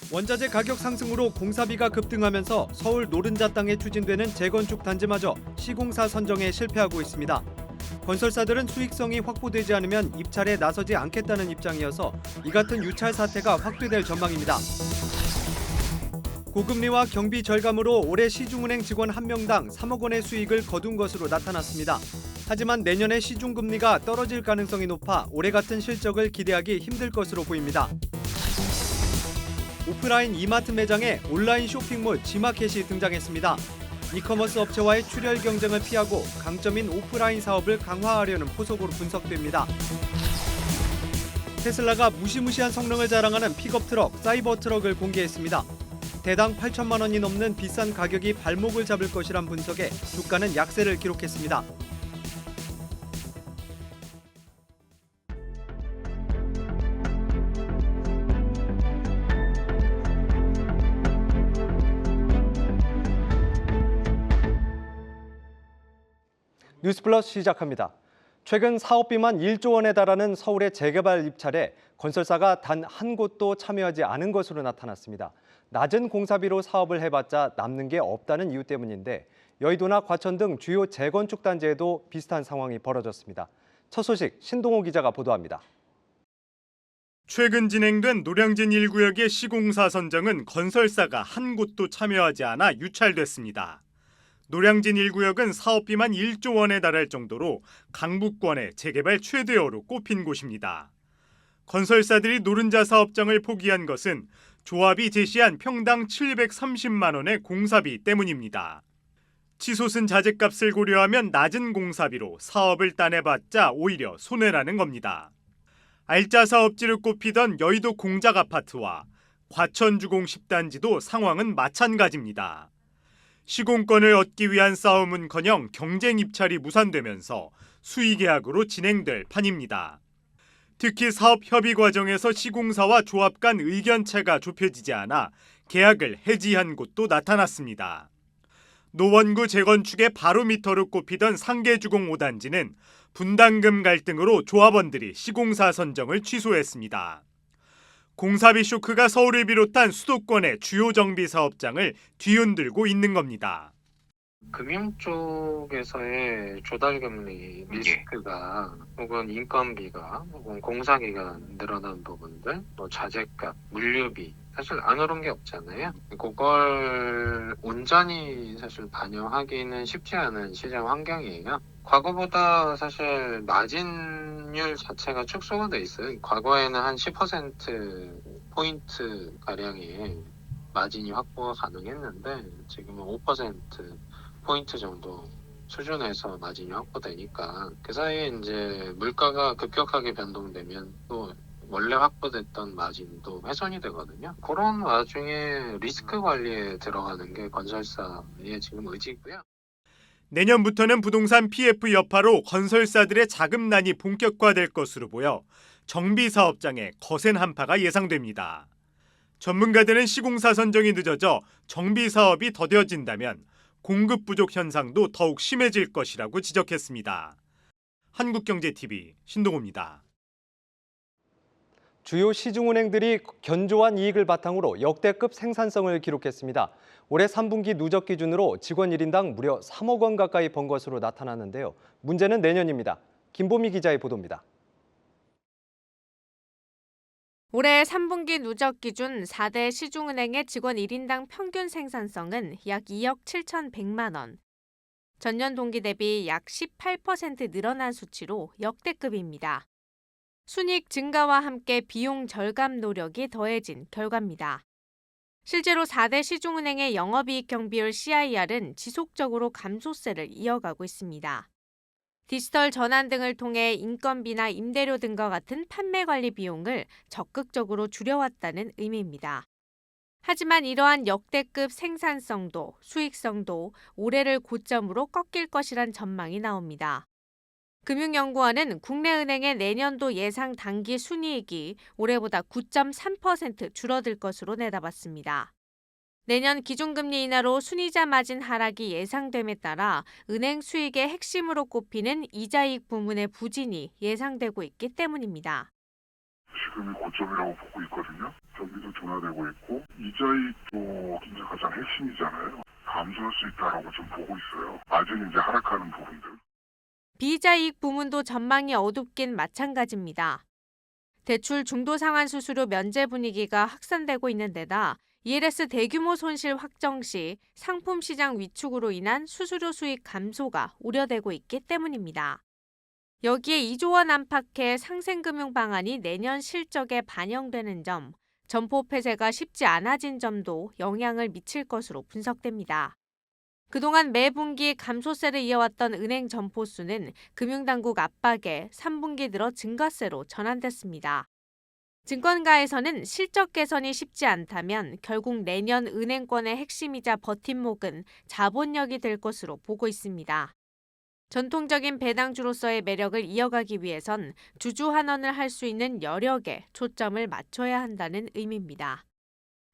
원자재 가격 상승으로 공사비가 급등하면서 서울 노른자 땅에 추진되는 재건축 단지마저 시공사 선정에 실패하고 있습니다. 건설사들은 수익성이 확보되지 않으면 입찰에 나서지 않겠다는 입장이어서 이 같은 유찰 사태가 확대될 전망입니다. 고금리와 경비 절감으로 올해 시중은행 직원 1명당 3억 원의 수익을 거둔 것으로 나타났습니다. 하지만 내년에 시중금리가 떨어질 가능성이 높아 올해 같은 실적을 기대하기 힘들 것으로 보입니다. 오프라인 이마트 매장에 온라인 쇼핑몰 G마켓이 등장했습니다. 이커머스 업체와의 출혈 경쟁을 피하고 강점인 오프라인 사업을 강화하려는 포석으로 분석됩니다. 테슬라가 무시무시한 성능을 자랑하는 픽업 트럭 사이버 트럭을 공개했습니다. 대당 8천만 원이 넘는 비싼 가격이 발목을 잡을 것이란 분석에 주가는 약세를 기록했습니다. 뉴스플러스 시작합니다. 최근 사업비만 1조 원에 달하는 서울의 재개발 입찰에 건설사가 단 한 곳도 참여하지 않은 것으로 나타났습니다. 낮은 공사비로 사업을 해봤자 남는 게 없다는 이유 때문인데 여의도나 과천 등 주요 재건축 단지에도 비슷한 상황이 벌어졌습니다. 첫 소식 신동호 기자가 보도합니다. 최근 진행된 노량진 1구역의 시공사 선정은 건설사가 한 곳도 참여하지 않아 유찰됐습니다. 노량진 1구역은 사업비만 1조 원에 달할 정도로 강북권의 재개발 최대어로 꼽힌 곳입니다. 건설사들이 노른자 사업장을 포기한 것은 조합이 제시한 평당 730만 원의 공사비 때문입니다. 치솟은 자재값을 고려하면 낮은 공사비로 사업을 따내봤자 오히려 손해라는 겁니다. 알짜 사업지를 꼽히던 여의도 공작아파트와 과천주공 10단지도 상황은 마찬가지입니다. 시공권을 얻기 위한 싸움은커녕 경쟁 입찰이 무산되면서 수의계약으로 진행될 판입니다. 특히 사업 협의 과정에서 시공사와 조합 간 의견차가 좁혀지지 않아 계약을 해지한 곳도 나타났습니다. 노원구 재건축의 바로미터로 꼽히던 상계주공 5단지는 분담금 갈등으로 조합원들이 시공사 선정을 취소했습니다. 공사비 쇼크가 서울을 비롯한 수도권의 주요 정비 사업장을 뒤흔들고 있는 겁니다. 금융 쪽에서의 조달금리 리스크가 혹은 인건비가 혹은 공사기간 늘어난 부분들, 또 자재값, 물류비 사실 안 오른 게 없잖아요. 그걸 온전히 사실 반영하기는 쉽지 않은 시장 환경이에요. 과거보다 사실 마진율 자체가 축소가 돼 있어요. 과거에는 한 10%포인트 가량의 마진이 확보가 가능했는데 지금은 5%포인트 정도 수준에서 마진이 확보되니까 그 사이에 이제 물가가 급격하게 변동되면 또 원래 확보됐던 마진도 훼손이 되거든요. 그런 와중에 리스크 관리에 들어가는 게 건설사의 지금 의지고요. 내년부터는 부동산 PF 여파로 건설사들의 자금난이 본격화될 것으로 보여 정비 사업장에 거센 한파가 예상됩니다. 전문가들은 시공사 선정이 늦어져 정비 사업이 더뎌진다면 공급 부족 현상도 더욱 심해질 것이라고 지적했습니다. 한국경제TV 신동호입니다. 주요 시중은행들이 견조한 이익을 바탕으로 역대급 생산성을 기록했습니다. 올해 3분기 누적 기준으로 직원 1인당 무려 3억 원 가까이 번 것으로 나타났는데요. 문제는 내년입니다. 김보미 기자의 보도입니다. 올해 3분기 누적 기준 4대 시중은행의 직원 1인당 평균 생산성은 약 2억 7,100만 원. 전년 동기 대비 약 18% 늘어난 수치로 역대급입니다. 순이익 증가와 함께 비용 절감 노력이 더해진 결과입니다. 실제로 4대 시중은행의 영업이익 경비율 CIR은 지속적으로 감소세를 이어가고 있습니다. 디지털 전환 등을 통해 인건비나 임대료 등과 같은 판매 관리 비용을 적극적으로 줄여왔다는 의미입니다. 하지만 이러한 역대급 생산성도 수익성도 올해를 고점으로 꺾일 것이란 전망이 나옵니다. 금융연구원은 국내 은행의 내년도 예상 단기 순이익이 올해보다 9.3% 줄어들 것으로 내다봤습니다. 내년 기준금리 인하로 순이자 마진 하락이 예상됨에 따라 은행 수익의 핵심으로 꼽히는 이자이익 부문의 부진이 예상되고 있기 때문입니다. 지금이 고점이라고 보고 있거든요. 저기도 둔화되고 있고 이자익도 이제 가장 핵심이잖아요. 감소할 수 있다라고 좀 보고 있어요. 아직 이제 하락하는 부분들. 비이자이익 부문도 전망이 어둡긴 마찬가지입니다. 대출 중도상환 수수료 면제 분위기가 확산되고 있는 데다 ELS 대규모 손실 확정 시 상품 시장 위축으로 인한 수수료 수익 감소가 우려되고 있기 때문입니다. 여기에 2조 원 안팎의 상생금융 방안이 내년 실적에 반영되는 점, 점포 폐쇄가 쉽지 않아진 점도 영향을 미칠 것으로 분석됩니다. 그동안 매분기 감소세를 이어왔던 은행 점포 수는 금융당국 압박에 3분기 들어 증가세로 전환됐습니다. 증권가에서는 실적 개선이 쉽지 않다면 결국 내년 은행권의 핵심이자 버팀목은 자본력이 될 것으로 보고 있습니다. 전통적인 배당주로서의 매력을 이어가기 위해선 주주환원을 할 수 있는 여력에 초점을 맞춰야 한다는 의미입니다.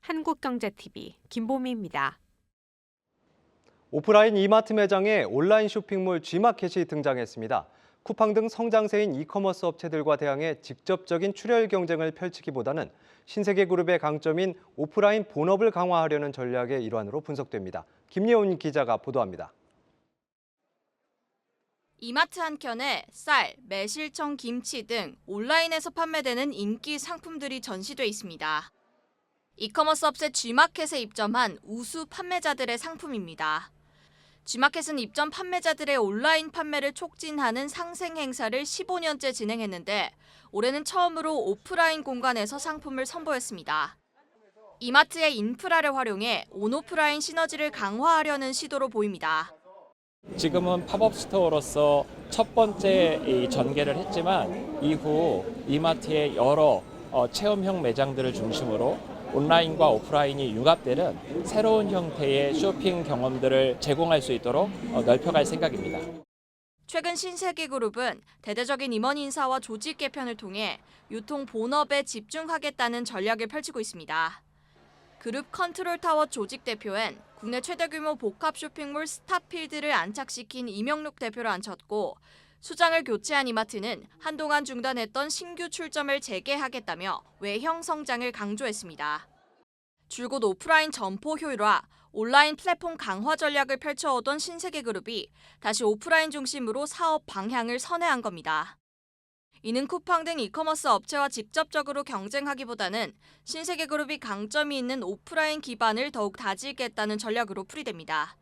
한국경제TV 김보미입니다. 오프라인 이마트 매장에 온라인 쇼핑몰 G마켓이 등장했습니다. 쿠팡 등 성장세인 이커머스 업체들과 대항해 직접적인 출혈 경쟁을 펼치기보다는 신세계그룹의 강점인 오프라인 본업을 강화하려는 전략의 일환으로 분석됩니다. 김예온 기자가 보도합니다. 이마트 한켠에 쌀, 매실청, 김치 등 온라인에서 판매되는 인기 상품들이 전시돼 있습니다. 이커머스 업체 G마켓에 입점한 우수 판매자들의 상품입니다. G마켓은 입점 판매자들의 온라인 판매를 촉진하는 상생 행사를 15년째 진행했는데 올해는 처음으로 오프라인 공간에서 상품을 선보였습니다. 이마트의 인프라를 활용해 온오프라인 시너지를 강화하려는 시도로 보입니다. 지금은 팝업 스토어로서 첫 번째 이 전개를 했지만 이후 이마트의 여러 체험형 매장들을 중심으로 온라인과 오프라인이 융합되는 새로운 형태의 쇼핑 경험들을 제공할 수 있도록 넓혀갈 생각입니다. 최근 신세계그룹은 대대적인 임원 인사와 조직 개편을 통해 유통 본업에 집중하겠다는 전략을 펼치고 있습니다. 그룹 컨트롤타워 조직 대표엔 국내 최대 규모 복합 쇼핑몰 스타필드를 안착시킨 이명록 대표를 앉혔고 수장을 교체한 이마트는 한동안 중단했던 신규 출점을 재개하겠다며 외형 성장을 강조했습니다. 줄곧 오프라인 점포 효율화, 온라인 플랫폼 강화 전략을 펼쳐오던 신세계그룹이 다시 오프라인 중심으로 사업 방향을 선회한 겁니다. 이는 쿠팡 등 이커머스 업체와 직접적으로 경쟁하기보다는 신세계그룹이 강점이 있는 오프라인 기반을 더욱 다지겠다는 전략으로 풀이됩니다.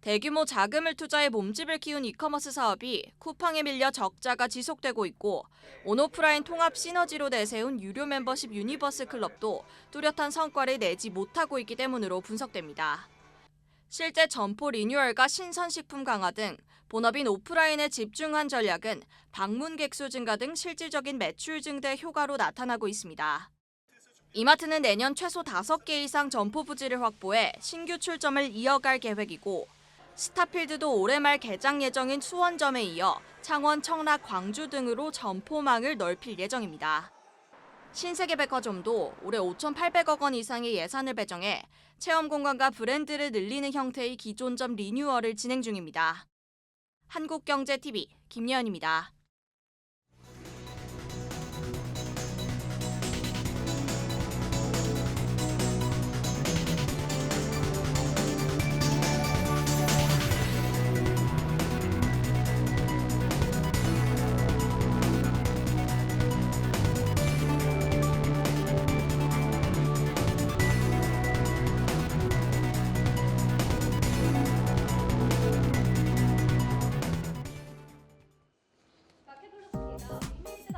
대규모 자금을 투자해 몸집을 키운 이커머스 사업이 쿠팡에 밀려 적자가 지속되고 있고 온오프라인 통합 시너지로 내세운 유료 멤버십 유니버스 클럽도 뚜렷한 성과를 내지 못하고 있기 때문으로 분석됩니다. 실제 점포 리뉴얼과 신선식품 강화 등 본업인 오프라인에 집중한 전략은 방문객 수 증가 등 실질적인 매출 증대 효과로 나타나고 있습니다. 이마트는 내년 최소 5개 이상 점포 부지를 확보해 신규 출점을 이어갈 계획이고 스타필드도 올해 말 개장 예정인 수원점에 이어 창원, 청락, 광주 등으로 점포망을 넓힐 예정입니다. 신세계백화점도 올해 5,800억 원 이상의 예산을 배정해 체험 공간과 브랜드를 늘리는 형태의 기존점 리뉴얼을 진행 중입니다. 한국경제TV 김예연입니다.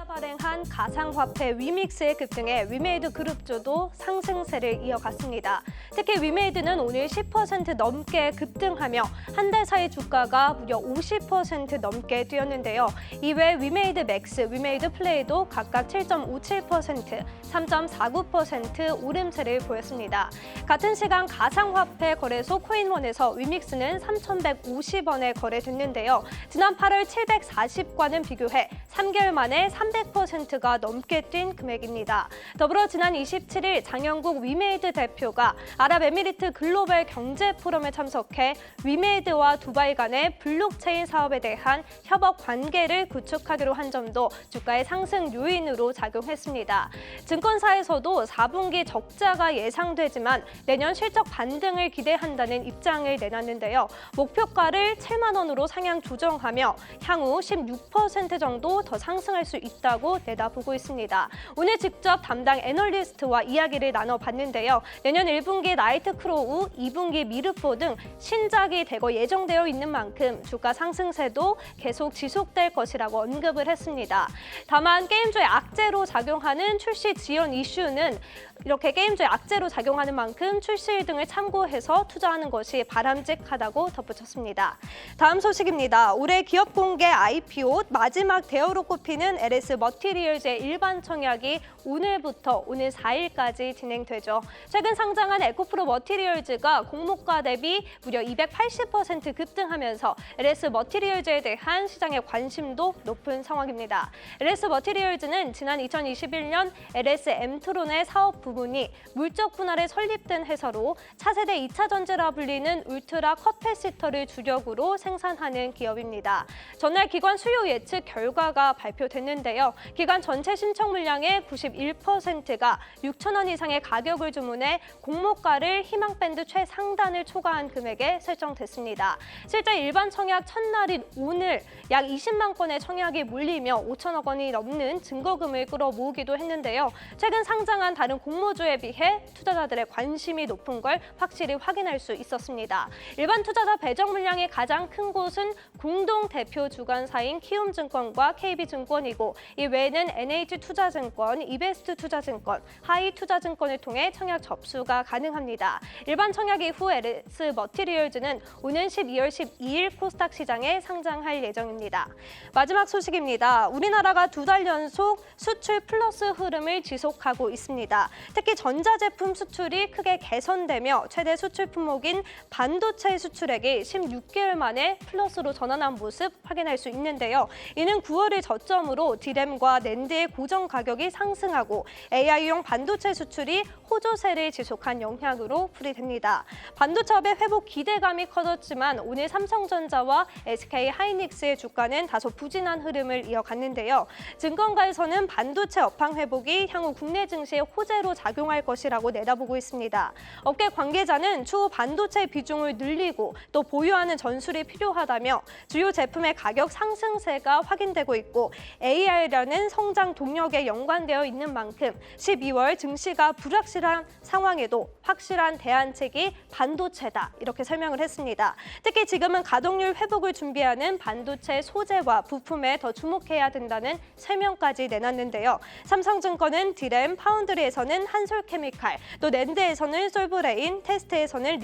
발행한 가상화폐 위믹스의 급등에 위메이드 그룹주도 상승세를 이어갔습니다. 특히 위메이드는 오늘 10% 넘게 급등하며 한 달 사이 주가가 무려 50% 넘게 뛰었는데요. 이외 위메이드 맥스, 위메이드 플레이도 각각 7.57%, 3.49% 오름세를 보였습니다. 같은 시간 가상화폐 거래소 코인원에서 위믹스는 3,150원에 거래됐는데요. 지난 8월 740과는 비교해 3개월 만에 300% 40%가 넘게 뛴 금액입니다. 더불어 지난 27일 장영국 위메이드 대표가 아랍에미리트 글로벌 경제 포럼에 참석해 위메이드와 두바이 간의 블록체인 사업에 대한 협업 관계를 구축하기로 한 점도 주가의 상승 요인으로 작용했습니다. 증권사에서도 4분기 적자가 예상되지만 내년 실적 반등을 기대한다는 입장을 내놨는데요. 목표가를 7만 원으로 상향 조정하며 향후 16% 정도 더 상승할 수 있다고 내다보고 있습니다. 오늘 직접 담당 애널리스트와 이야기를 나눠봤는데요. 내년 1분기 나이트크로우, 2분기 미르포 등 신작이 대거 예정되어 있는 만큼 주가 상승세도 계속 지속될 것이라고 언급을 했습니다. 다만 게임주의 악재로 작용하는 출시 지연 이슈는 이렇게 게임주의 악재로 작용하는 만큼 출시일 등을 참고해서 투자하는 것이 바람직하다고 덧붙였습니다. 다음 소식입니다. 올해 기업 공개 IPO 마지막 대어로 꼽히는 LS 머티리얼즈의 일반 청약이 오늘부터 오늘 4일까지 진행되죠. 최근 상장한 에코프로 머티리얼즈가 공모가 대비 무려 280% 급등하면서 LS 머티리얼즈에 대한 시장의 관심도 높은 상황입니다. LS 머티리얼즈는 지난 2021년 LS 엠트론의 사업 부분이 물적 분할에 설립된 회사로 차세대 2차 전지라 불리는 울트라 커패시터를 주력으로 생산하는 기업입니다. 전날 기관 수요 예측 결과가 발표됐는데요. 기관 전체 신청 물량의 91%가 6천 원 이상의 가격을 주문해 공모가를 희망밴드 최상단을 초과한 금액에 설정됐습니다. 실제 일반 청약 첫날인 오늘 약 20만 건의 청약이 몰리며 5천억 원이 넘는 증거금을 끌어모으기도 했는데요. 최근 상장한 다른 공모주에 비해 투자자들의 관심이 높은 걸 확실히 확인할 수 있었습니다. 일반 투자자 배정 물량이 가장 큰 곳은 공동 대표 주관사인 키움증권과 KB증권이고 이 외에는 NH투자증권, 이베스트투자증권, 하이투자증권을 통해 청약 접수가 가능합니다. 일반 청약 이후 LS 머티리얼즈는 오는 12월 12일 코스닥 시장에 상장할 예정입니다. 마지막 소식입니다. 우리나라가 2달 연속 수출 플러스 흐름을 지속하고 있습니다. 특히 전자제품 수출이 크게 개선되며 최대 수출 품목인 반도체 수출액이 16개월 만에 플러스로 전환한 모습 확인할 수 있는데요. 이는 9월을 저점으로 디램과 낸드의 고정 가격이 상승하고 AI용 반도체 수출이 호조세를 지속한 영향으로 풀이됩니다. 반도체업의 회복 기대감이 커졌지만 오늘 삼성전자와 SK하이닉스의 주가는 다소 부진한 흐름을 이어갔는데요. 증권가에서는 반도체 업황 회복이 향후 국내 증시에 호재로 작용할 것이라고 내다보고 있습니다. 업계 관계자는 추후 반도체 비중을 늘리고 또 보유하는 전술이 필요하다며 주요 제품의 가격 상승세가 확인되고 있고 AI라는 성장 동력에 연관되어 있는 만큼 12월 증시가 불확실한 상황에도 확실한 대안책이 반도체다 이렇게 설명을 했습니다. 특히 지금은 가동률 회복을 준비하는 반도체 소재와 부품에 더 주목해야 된다는 설명까지 내놨는데요. 삼성증권은 디램, 파운드리에서는 한솔케미칼, 또 낸드에서는 솔브레인, 테스트에서는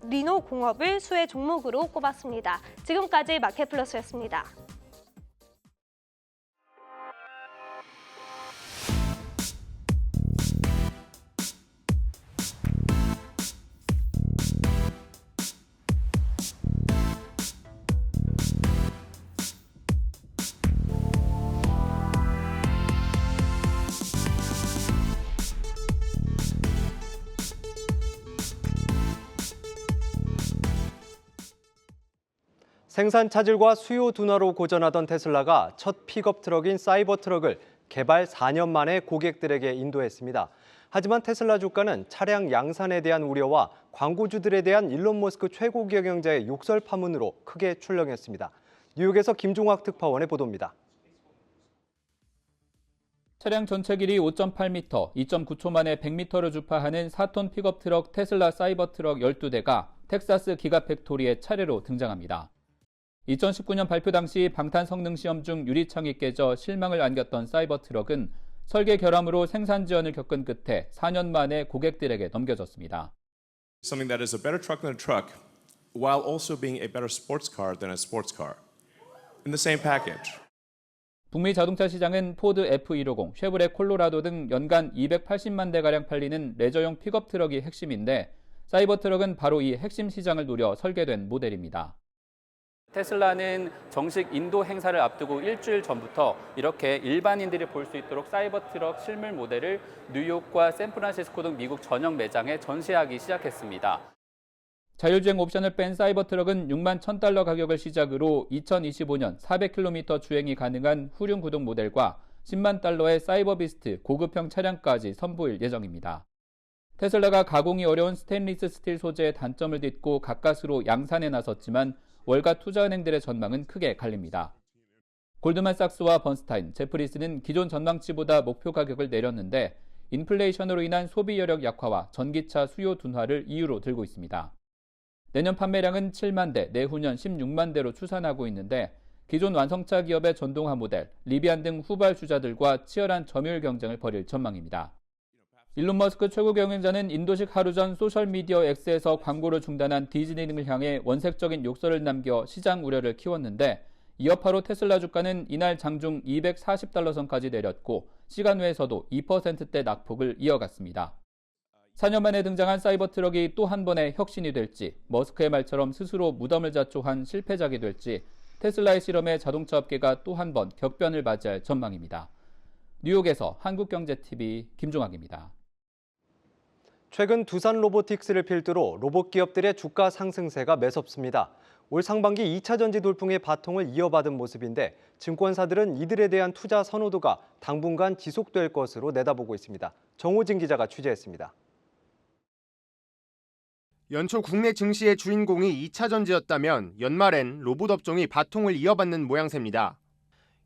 리노공업을 수혜 종목으로 꼽았습니다. 지금까지 마켓플러스였습니다. 생산 차질과 수요 둔화로 고전하던 테슬라가 첫 픽업 트럭인 사이버 트럭을 개발 4년 만에 고객들에게 인도했습니다. 하지만 테슬라 주가는 차량 양산에 대한 우려와 광고주들에 대한 일론 머스크 최고 경영자의 욕설 파문으로 크게 출렁였습니다. 뉴욕에서 김종학 특파원의 보도입니다. 차량 전체 길이 5.8m, 2.9초 만에 100m를 주파하는 4톤 픽업 트럭 테슬라 사이버 트럭 12대가 텍사스 기가팩토리에 차례로 등장합니다. 2019년 발표 당시 방탄 성능 시험 중 유리창이 깨져 실망을 안겼던 사이버 트럭은 설계 결함으로 생산 지연을 겪은 끝에 4년 만에 고객들에게 넘겨졌습니다. Something that is a better truck than a truck, while also being a better sports car than a sports car, in the same package. 북미 자동차 시장은 포드 F150, 쉐보레 콜로라도 등 연간 280만 대가량 팔리는 레저용 픽업 트럭이 핵심인데 사이버 트럭은 바로 이 핵심 시장을 노려 설계된 모델입니다. 테슬라는 정식 인도 행사를 앞두고 일주일 전부터 이렇게 일반인들이 볼 수 있도록 사이버 트럭 실물 모델을 뉴욕과 샌프란시스코 등 미국 전역 매장에 전시하기 시작했습니다. 자율주행 옵션을 뺀 사이버 트럭은 6만 $1,000 가격을 시작으로 2025년 400km 주행이 가능한 후륜 구동 모델과 10만 $의 사이버 비스트 고급형 차량까지 선보일 예정입니다. 테슬라가 가공이 어려운 스테인리스 스틸 소재의 단점을 딛고 가까스로 양산에 나섰지만 월가 투자은행들의 전망은 크게 갈립니다. 골드만삭스와 번스타인, 제프리스는 기존 전망치보다 목표 가격을 내렸는데 인플레이션으로 인한 소비 여력 약화와 전기차 수요 둔화를 이유로 들고 있습니다. 내년 판매량은 7만 대, 내후년 16만 대로 추산하고 있는데 기존 완성차 기업의 전동화 모델, 리비안 등 후발 주자들과 치열한 점유율 경쟁을 벌일 전망입니다. 일론 머스크 최고 경영자는 인도식 하루 전 소셜미디어 X에서 광고를 중단한 디즈니 등을 향해 원색적인 욕설을 남겨 시장 우려를 키웠는데 이 여파로 테슬라 주가는 이날 장중 $240 선까지 내렸고 시간 외에서도 2%대 낙폭을 이어갔습니다. 4년 만에 등장한 사이버 트럭이 또 한 번의 혁신이 될지, 머스크의 말처럼 스스로 무덤을 자초한 실패작이 될지 테슬라의 실험에 자동차 업계가 또 한 번 격변을 맞이할 전망입니다. 뉴욕에서 한국경제TV 김종학입니다. 최근 두산 로보틱스를 필두로 로봇 기업들의 주가 상승세가 매섭습니다. 올 상반기 2차 전지 돌풍의 바통을 이어받은 모습인데 증권사들은 이들에 대한 투자 선호도가 당분간 지속될 것으로 내다보고 있습니다. 정호진 기자가 취재했습니다. 연초 국내 증시의 주인공이 2차 전지였다면 연말엔 로봇 업종이 바통을 이어받는 모양새입니다.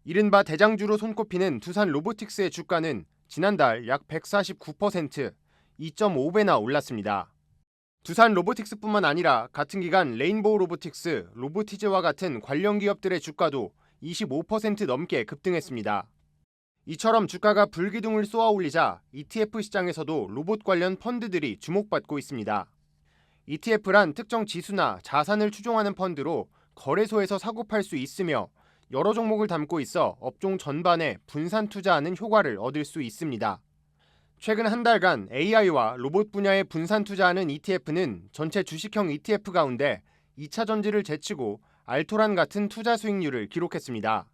이른바 대장주로 손꼽히는 두산 로보틱스의 주가는 지난달 약 149%, 2.5배나 올랐습니다. 두산 로보틱스뿐만 아니라 같은 기간 레인보우 로보틱스, 로보티즈와 같은 관련 기업들의 주가도 25% 넘게 급등했습니다. 이처럼 주가가 불기둥을 쏘아올리자 ETF 시장에서도 로봇 관련 펀드들이 주목받고 있습니다. ETF란 특정 지수나 자산을 추종하는 펀드로 거래소에서 사고 팔 수 있으며 여러 종목을 담고 있어 업종 전반에 분산 투자하는 효과를 얻을 수 있습니다. 최근 한 달간 AI와 로봇 분야에 분산 투자하는 ETF는 전체 주식형 ETF 가운데 2차 전지를 제치고 알토란 같은 투자 수익률을 기록했습니다.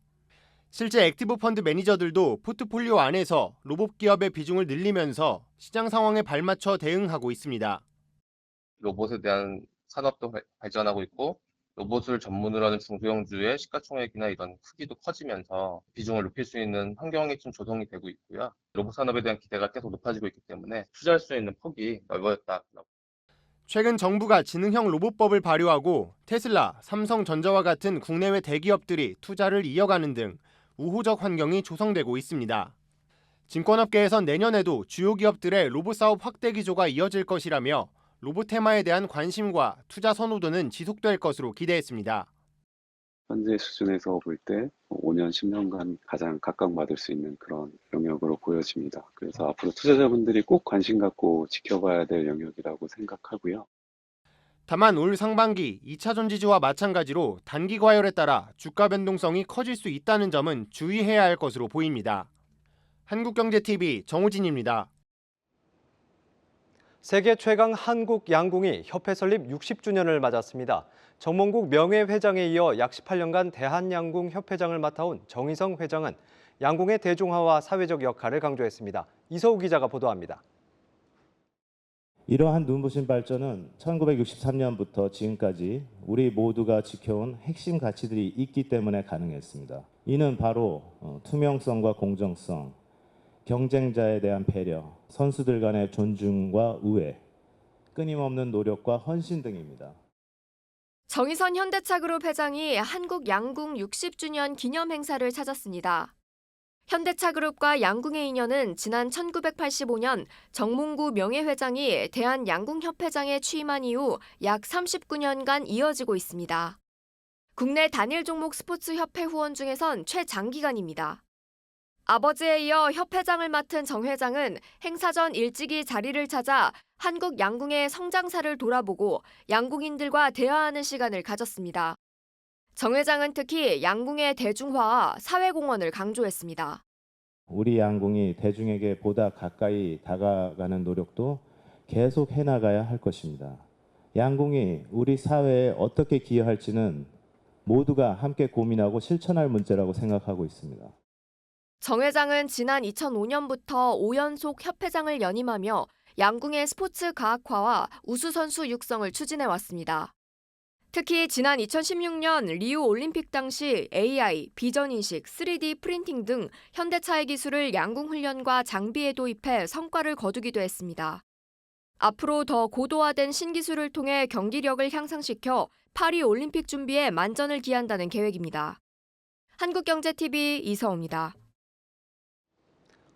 실제 액티브 펀드 매니저들도 포트폴리오 안에서 로봇 기업의 비중을 늘리면서 시장 상황에 발맞춰 대응하고 있습니다. 로봇에 대한 산업도 발전하고 있고 로봇을 전문으로 하는 중소형주의 시가총액이나 이런 크기도 커지면서 비중을 높일 수 있는 환경이 좀 조성이 되고 있고요. 로봇 산업에 대한 기대가 계속 높아지고 있기 때문에 투자할 수 있는 폭이 넓어졌다. 최근 정부가 지능형 로봇법을 발효하고 테슬라, 삼성전자와 같은 국내외 대기업들이 투자를 이어가는 등 우호적 환경이 조성되고 있습니다. 증권업계에선 내년에도 주요 기업들의 로봇 사업 확대 기조가 이어질 것이라며 로봇 테마에 대한 관심과 투자 선호도는 지속될 것으로 기대했습니다. 현재 수준에서 볼 때 5년, 10년간 가장 각광받을 수 있는 그런 영역으로 보여집니다. 그래서 앞으로 투자자분들이 꼭 관심 갖고 지켜봐야 될 영역이라고 생각하고요. 다만 올 상반기 2차 전지주와 마찬가지로 단기 과열에 따라 주가 변동성이 커질 수 있다는 점은 주의해야 할 것으로 보입니다. 한국경제TV 정우진입니다. 세계 최강 한국 양궁이 협회 설립 60주년을 맞았습니다. 정몽국 명예회장에 이어 약 18년간 대한양궁협회장을 맡아온 정희성 회장은 양궁의 대중화와 사회적 역할을 강조했습니다. 이서우 기자가 보도합니다. 이러한 눈부신 발전은 1963년부터 지금까지 우리 모두가 지켜온 핵심 가치들이 있기 때문에 가능했습니다. 이는 바로 투명성과 공정성, 경쟁자에 대한 배려, 선수들 간의 존중과 우애, 끊임없는 노력과 헌신 등입니다. 정희선 현대차그룹 회장이 한국 양궁 60주년 기념 행사를 찾았습니다. 현대차그룹과 양궁의 인연은 지난 1985년 정몽구 명예회장이 대한양궁협회장에 취임한 이후 약 39년간 이어지고 있습니다. 국내 단일 종목 스포츠협회 후원 중에선 최장기간입니다. 아버지에 이어 협회장을 맡은 정 회장은 행사 전 일찍이 자리를 찾아 한국 양궁의 성장사를 돌아보고 양궁인들과 대화하는 시간을 가졌습니다. 정 회장은 특히 양궁의 대중화와 사회공헌을 강조했습니다. 우리 양궁이 대중에게 보다 가까이 다가가는 노력도 계속 해나가야 할 것입니다. 양궁이 우리 사회에 어떻게 기여할지는 모두가 함께 고민하고 실천할 문제라고 생각하고 있습니다. 정 회장은 지난 2005년부터 5연속 협회장을 연임하며 양궁의 스포츠 가학화와 우수선수 육성을 추진해왔습니다. 특히 지난 2016년 리우 올림픽 당시 AI, 비전인식, 3D 프린팅 등 현대차의 기술을 양궁 훈련과 장비에 도입해 성과를 거두기도 했습니다. 앞으로 더 고도화된 신기술을 통해 경기력을 향상시켜 파리 올림픽 준비에 만전을 기한다는 계획입니다. 한국경제TV 이서우입니다.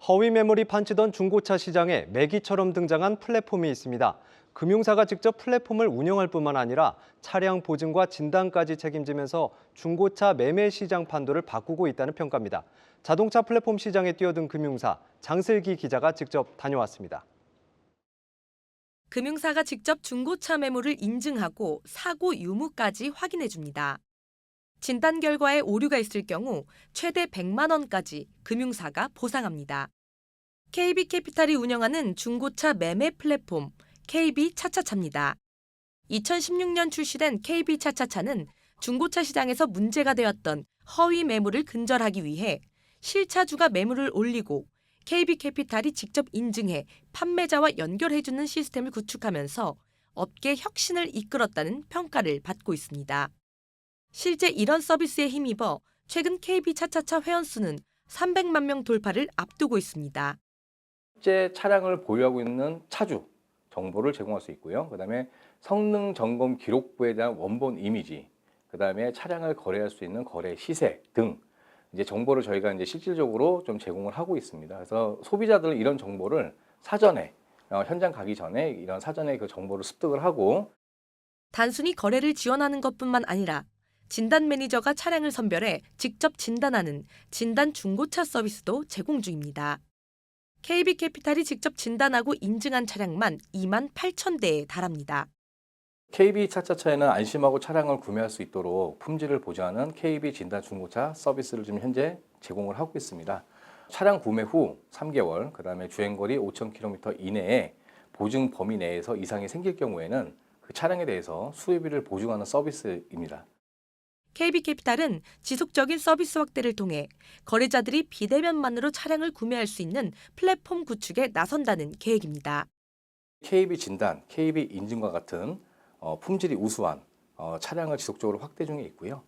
허위 매물이 판치던 중고차 시장에 매기처럼 등장한 플랫폼이 있습니다. 금융사가 직접 플랫폼을 운영할 뿐만 아니라 차량 보증과 진단까지 책임지면서 중고차 매매 시장 판도를 바꾸고 있다는 평가입니다. 자동차 플랫폼 시장에 뛰어든 금융사 장슬기 기자가 직접 다녀왔습니다. 금융사가 직접 중고차 매물을 인증하고 사고 유무까지 확인해 줍니다. 진단 결과에 오류가 있을 경우 최대 100만 원까지 금융사가 보상합니다. KB캐피탈이 운영하는 중고차 매매 플랫폼 KB차차차입니다. 2016년 출시된 KB차차차는 중고차 시장에서 문제가 되었던 허위 매물을 근절하기 위해 실차주가 매물을 올리고 KB캐피탈이 직접 인증해 판매자와 연결해주는 시스템을 구축하면서 업계 혁신을 이끌었다는 평가를 받고 있습니다. 실제 이런 서비스에 힘입어 최근 KB차차차 회원수는 300만 명 돌파를 앞두고 있습니다. 실제 차량을 보유하고 있는 차주 정보를 제공할 수 있고요. 그다음에 성능 점검 기록부에 대한 원본 이미지, 그다음에 차량을 거래할 수 있는 거래 시세 등 이제 정보를 저희가 이제 실질적으로 좀 제공을 하고 있습니다. 그래서 소비자들은 이런 정보를 사전에 현장 가기 전에 이런 사전에 그 정보를 습득을 하고 단순히 거래를 지원하는 것뿐만 아니라 진단 매니저가 차량을 선별해 직접 진단하는 진단 중고차 서비스도 제공 중입니다. KB캐피탈이 직접 진단하고 인증한 차량만 2만 8천 대에 달합니다. KB차차차에는 안심하고 차량을 구매할 수 있도록 품질을 보장하는 KB 진단 중고차 서비스를 지금 현재 제공을 하고 있습니다. 차량 구매 후 3개월, 그다음에 주행거리 5,000km 이내에 보증 범위 내에서 이상이 생길 경우에는 그 차량에 대해서 수리비를 보증하는 서비스입니다. KB캐피탈은 지속적인 서비스 확대를 통해 거래자들이 비대면만으로 차량을 구매할 수 있는 플랫폼 구축에 나선다는 계획입니다. KB 진단, KB 인증과 같은 품질이 우수한 차량을 지속적으로 확대 중에 있고요.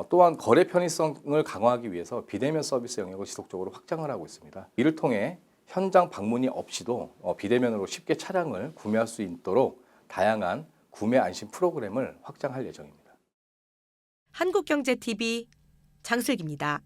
또한 거래 편의성을 강화하기 위해서 비대면 서비스 영역을 지속적으로 확장을 하고 있습니다. 이를 통해 현장 방문이 없이도 비대면으로 쉽게 차량을 구매할 수 있도록 다양한 구매 안심 프로그램을 확장할 예정입니다. 한국경제TV 장슬기입니다.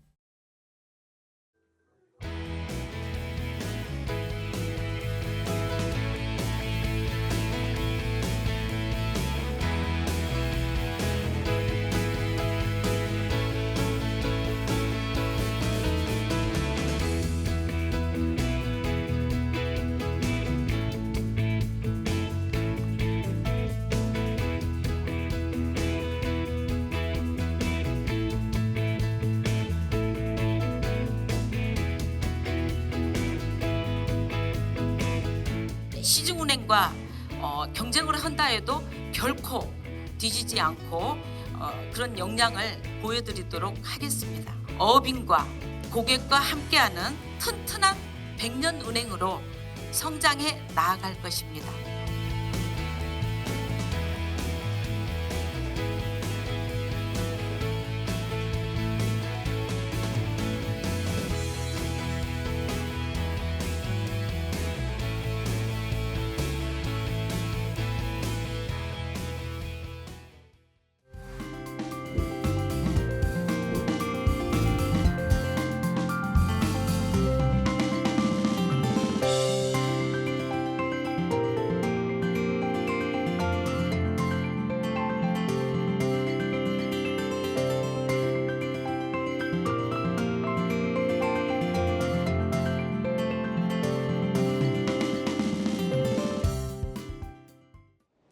시중은행과 경쟁을 한다 해도 결코 뒤지지 않고 그런 역량을 보여드리도록 하겠습니다. 어빈과 고객과 함께하는 튼튼한 100년은행으로 성장해 나아갈 것입니다.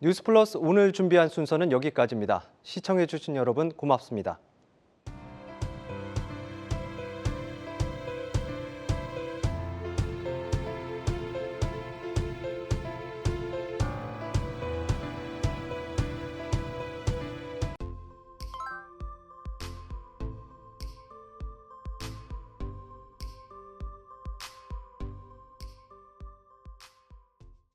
뉴스플러스 오늘 준비한 순서는 여기까지입니다. 시청해주신 여러분 고맙습니다.